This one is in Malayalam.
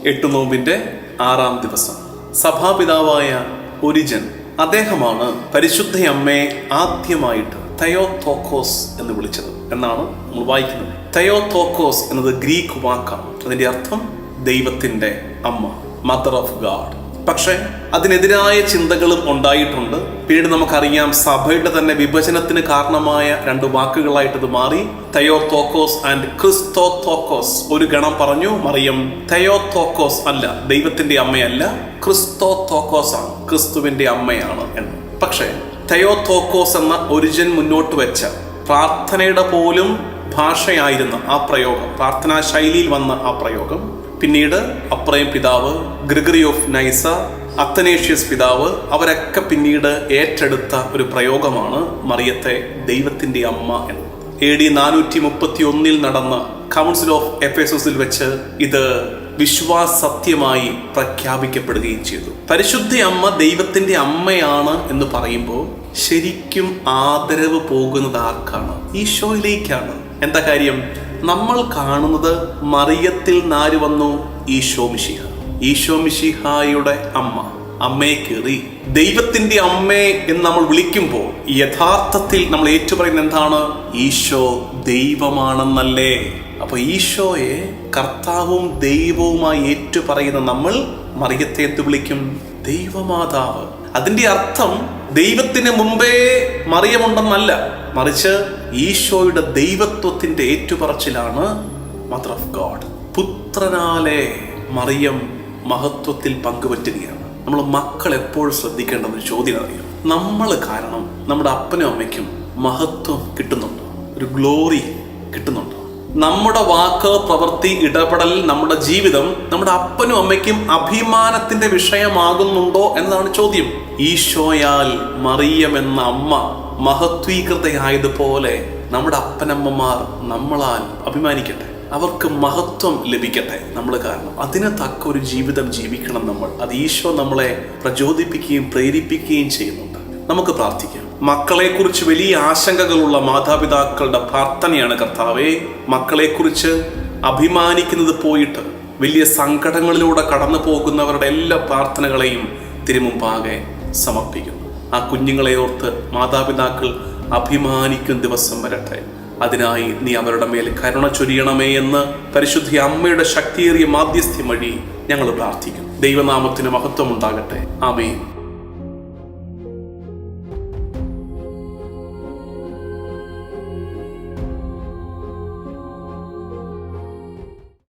8 നോമ്പിന്റെ 6-ാം ദിവസം സഭാപിതാവായ ഒരിജൻ അദ്ദേഹമാണ് പരിശുദ്ധ അമ്മയെ ആദ്യമായിട്ട് തെയോത്തോക്കോസ് എന്ന് വിളിച്ചത് എന്നാണ് നമ്മൾ വായിക്കുന്നത്. തെയോത്തോക്കോസ് എന്നത് ഗ്രീക്ക് വാക്കാണ്. അതിന്റെ അർത്ഥം ദൈവത്തിന്റെ അമ്മ, മദർ ഓഫ് ഗാഡ്. പക്ഷെ അതിനെതിരായ ചിന്തകളും ഉണ്ടായിട്ടുണ്ട്. പിന്നീട് നമുക്കറിയാം, സഭയുടെ തന്നെ വിഭജനത്തിന് കാരണമായ 2 വാക്കുകളായിട്ട് ഇത് മാറി. തെയോത്തോക്കോസ് ആൻഡ് ക്രിസ്തോത്തോക്കോസ്. ഒരു ഗണം പറഞ്ഞു മറിയം തെയോത്തോക്കോസ് അല്ല, ദൈവത്തിന്റെ അമ്മയല്ല, ക്രിസ്തോത്തോക്കോസ് ആണ്, ക്രിസ്തുവിന്റെ അമ്മയാണ് എന്ന്. പക്ഷേ തെയോത്തോക്കോസ് എന്ന ഒരിജിൻ മുന്നോട്ട് വെച്ച പ്രാർത്ഥനയുടെ പോലും ഭാഷയായിരുന്ന ആ പ്രയോഗം, പ്രാർത്ഥനാ ശൈലിയിൽ വന്ന ആ പ്രയോഗം പിന്നീട് അപ്രയം പിതാവ്, ഗ്രിഗറി ഓഫ് നൈസ, അത്തനേഷ്യസ് പിതാവ് അവരൊക്കെ പിന്നീട് ഏറ്റെടുത്ത ഒരു പ്രയോഗമാണ് മറിയത്തെ ദൈവത്തിന്റെ അമ്മ എന്ന്. AD 431 നടന്ന കൗൺസിൽ ഓഫ് എഫേസസിൽ വെച്ച് ഇത് വിശ്വാസത്യമായി പ്രഖ്യാപിക്കപ്പെടുകയും ചെയ്തു. പരിശുദ്ധ അമ്മ ദൈവത്തിന്റെ അമ്മയാണ് എന്ന് പറയുമ്പോൾ ശരിക്കും ആദരവ് പോകുന്നത് ആർക്കാണ്? ഈശോയിലേക്കാണ്. എന്താ കാര്യം? നമ്മൾ കാണുന്നത് മറിയത്തിൽ നാര് വന്നു ഈശോ മിശിഹ. ഈശോ മിശിഹായുടെ അമ്മ, അമ്മയെ കയറി ദൈവത്തിന്റെ അമ്മേ എന്ന് നമ്മൾ വിളിക്കുമ്പോൾ യഥാർത്ഥത്തിൽ നമ്മൾ ഏറ്റുപറയുന്നത് എന്താണ്? ഈശോ ദൈവമാണെന്നല്ലേ. അപ്പൊ ഈശോയെ കർത്താവും ദൈവവുമായി ഏറ്റുപറയുന്ന നമ്മൾ മറിയത്തെ എന്ത് വിളിക്കും? ദൈവമാതാവ്. അതിന്റെ അർത്ഥം ദൈവത്തിന് മുമ്പേ മറിയമുണ്ടെന്നല്ല, മറിച്ച് ഈശോയുടെ ദൈവത്വത്തിന്റെ ഏറ്റുപറച്ചിലാണ് മദർ ഓഫ് ഗോഡ്. പുത്രനാലെ മറിയം മഹത്വത്തിൽ പങ്കുപറ്റുകയാണ്. നമ്മൾ മക്കൾ എപ്പോഴും ശ്രദ്ധിക്കേണ്ട ഒരു ചോദ്യം അറിയാം. നമ്മൾ കാരണം നമ്മുടെ അപ്പനും അമ്മയ്ക്കും മഹത്വം കിട്ടുന്നുണ്ടോ? ഒരു ഗ്ലോറി കിട്ടുന്നുണ്ടോ? നമ്മുടെ വാക്ക്, പ്രവൃത്തി, ഇടപെടൽ, നമ്മുടെ ജീവിതം നമ്മുടെ അപ്പനും അമ്മയ്ക്കും അഭിമാനത്തിന്റെ വിഷയമാകുന്നുണ്ടോ എന്നതാണ് ചോദ്യം. ഈശോയാൽ മറിയം എന്ന അമ്മ മഹത്വീകൃതയായതുപോലെ നമ്മുടെ അപ്പനമ്മമാർ നമ്മളാൽ അഭിമാനിക്കട്ടെ, അവർക്ക് മഹത്വം ലഭിക്കട്ടെ നമ്മൾ കാരണം. അതിന് തക്ക ഒരു ജീവിതം ജീവിക്കണം നമ്മൾ. അത് ഈശോ നമ്മളെ പ്രചോദിപ്പിക്കുകയും പ്രേരിപ്പിക്കുകയും ചെയ്യുന്നുണ്ട്. നമുക്ക് പ്രാർത്ഥിക്കാം. മക്കളെക്കുറിച്ച് വലിയ ആശങ്കകളുള്ള മാതാപിതാക്കളുടെ പ്രാർത്ഥനയാണ്, കർത്താവേ, മക്കളെക്കുറിച്ച് അഭിമാനിക്കുന്നത് പോയിട്ട് വലിയ സങ്കടങ്ങളിലൂടെ കടന്നു പോകുന്നവരുടെ എല്ലാ പ്രാർത്ഥനകളെയും തിരുമുമ്പാകെ സമർപ്പിക്കുന്നു. ആ കുഞ്ഞുങ്ങളെ ഓർത്ത് മാതാപിതാക്കൾ അഭിമാനിക്കുന്ന ദിവസം വരട്ടെ. അതിനായി നീ അവരുടെ മേൽ കരുണ ചൊരിയണമേ എന്ന് പരിശുദ്ധ അമ്മയുടെ ശക്തിയേറിയ മാധ്യസ്ഥ്യം വഴി ഞങ്ങൾ പ്രാർത്ഥിക്കുന്നു. ദൈവനാമത്തിന് മഹത്വം ഉണ്ടാകട്ടെ. ആമേൻ.